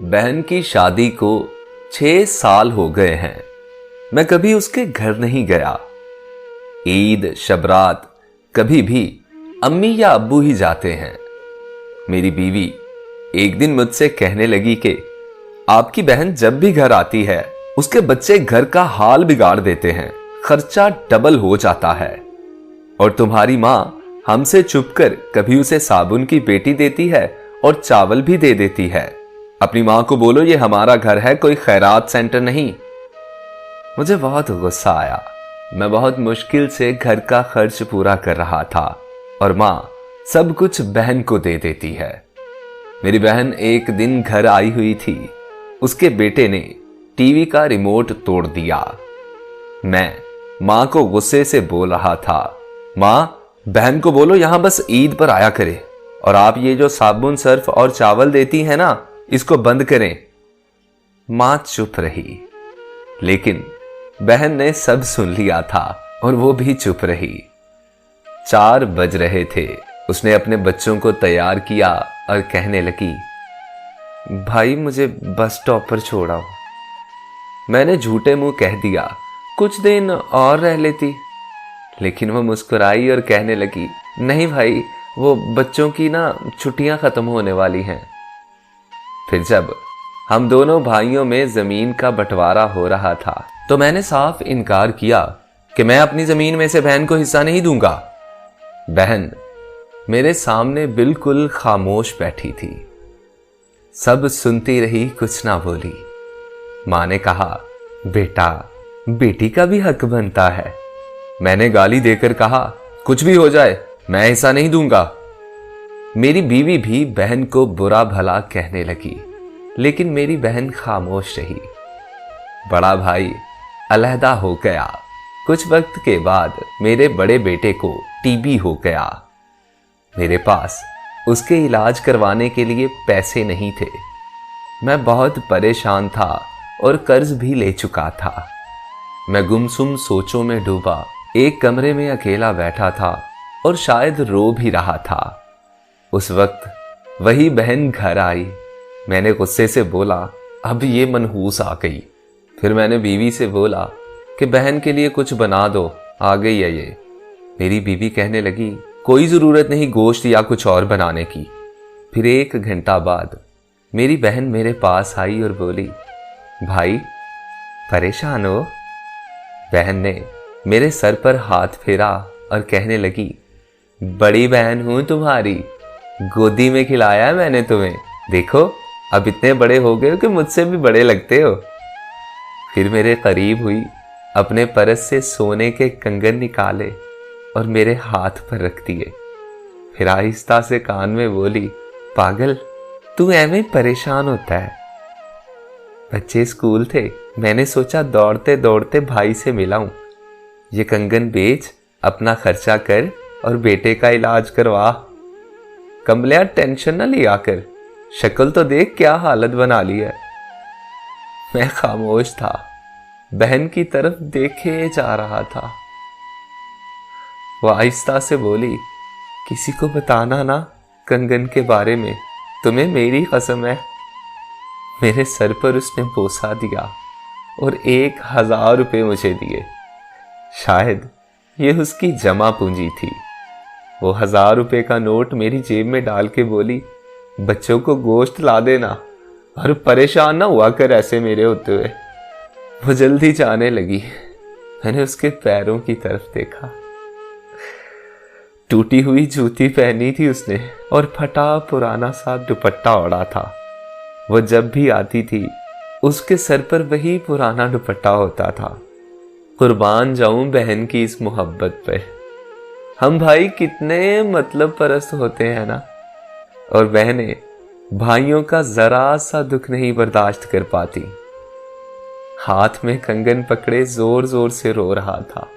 बहन की शादी को 6 साल हो गए हैं। मैं कभी उसके घर नहीं गया। ईद शबरात कभी भी अम्मी या अब्बू ही जाते हैं। मेरी बीवी एक दिन मुझसे कहने लगी कि आपकी बहन जब भी घर आती है उसके बच्चे घर का हाल बिगाड़ देते हैं, खर्चा डबल हो जाता है। और तुम्हारी माँ हमसे छुपकर कभी उसे साबुन की पेटी देती है और चावल भी दे देती है। अपनी माँ को बोलो ये हमारा घर है, कोई खैरात सेंटर नहीं। मुझे बहुत गुस्सा आया। मैं बहुत मुश्किल से घर का खर्च पूरा कर रहा था और माँ सब कुछ बहन को दे देती है। मेरी बहन एक दिन घर आई हुई थी। उसके बेटे ने टीवी का रिमोट तोड़ दिया। मैं माँ को गुस्से से बोल रहा था, माँ बहन को बोलो यहां बस ईद पर आया करे और आप ये जो साबुन सर्फ और चावल देती है ना इसको बंद करें। माँ चुप रही, लेकिन बहन ने सब सुन लिया था और वो भी चुप रही। 4 बज रहे थे। उसने अपने बच्चों को तैयार किया और कहने लगी, भाई मुझे बस स्टॉप पर छोड़ाओ। मैंने झूठे मुंह कह दिया, कुछ दिन और रह लेती। लेकिन वो मुस्कुराई और कहने लगी, नहीं भाई वो बच्चों की ना छुट्टियां खत्म होने वाली हैं। फिर जब हम दोनों भाइयों में जमीन का बंटवारा हो रहा था तो मैंने साफ इनकार किया कि मैं अपनी जमीन में से बहन को हिस्सा नहीं दूंगा। बहन मेरे सामने बिल्कुल खामोश बैठी थी, सब सुनती रही, कुछ ना बोली। मां ने कहा, बेटा बेटी का भी हक बनता है। मैंने गाली देकर कहा, कुछ भी हो जाए मैं हिस्सा नहीं दूंगा। मेरी बीवी भी बहन को बुरा भला कहने लगी, लेकिन मेरी बहन खामोश रही। बड़ा भाई अलहदा हो गया। कुछ वक्त के बाद मेरे बड़े बेटे को टीबी हो गया। मेरे पास उसके इलाज करवाने के लिए पैसे नहीं थे। मैं बहुत परेशान था और कर्ज भी ले चुका था। मैं गुमसुम सोचों में डूबा एक कमरे में अकेला बैठा था और शायद रो भी रहा था। उस वक्त वही बहन घर आई। मैंने गुस्से से बोला, अब ये मनहूस आ गई। फिर मैंने बीवी से बोला कि बहन के लिए कुछ बना दो, आ गई है ये। मेरी बीवी कहने लगी, कोई जरूरत नहीं गोश्त या कुछ और बनाने की। फिर 1 घंटा बाद मेरी बहन मेरे पास आई और बोली, भाई परेशान हो? बहन ने मेरे सर पर हाथ फेरा और कहने लगी, बड़ी बहन हूं तुम्हारी, गोदी में खिलाया मैंने तुम्हें, देखो अब इतने बड़े हो गए हो कि मुझसे भी बड़े लगते हो। फिर मेरे करीब हुई, अपने परस से सोने के कंगन निकाले और मेरे हाथ पर रख दिए। फिर आहिस्ता से कान में बोली, पागल तू ऐਵੇਂ परेशान होता है। बच्चे स्कूल थे, मैंने सोचा दौड़ते दौड़ते भाई से मिलाऊं। ये कंगन बेच, अपना खर्चा कर और बेटे का इलाज करवा। कमलिया टेंशन न लिया कर, शक्ल तो देख क्या हालत बना ली है। मैं खामोश था, बहन की तरफ देखे जा रहा था। वो आहिस्ता से बोली, किसी को बताना ना कंगन के बारे में, तुम्हें मेरी कसम है। मेरे सर पर उसने बोसा दिया और 1000 रुपये मुझे दिए। शायद ये उसकी जमा पूंजी थी। वो 1000 रुपये का नोट मेरी जेब में डाल के बोली, बच्चों को गोश्त ला देना और परेशान ना हुआ कर ऐसे मेरे होते हुए। वो जल्दी जाने लगी। मैंने उसके पैरों की तरफ देखा। टूटी हुई जूती पहनी थी उसने और फटा पुराना सा दुपट्टा ओढ़ा था। वो जब भी आती थी उसके सर पर वही पुराना दुपट्टा होता था। कुर्बान जाऊं बहन की इस मोहब्बत पे। हम भाई कितने मतलब परस्त होते हैं ना। और बहनें भाइयों का जरा सा दुख नहीं बर्दाश्त कर पाती। हाथ में कंगन पकड़े जोर जोर से रो रहा था।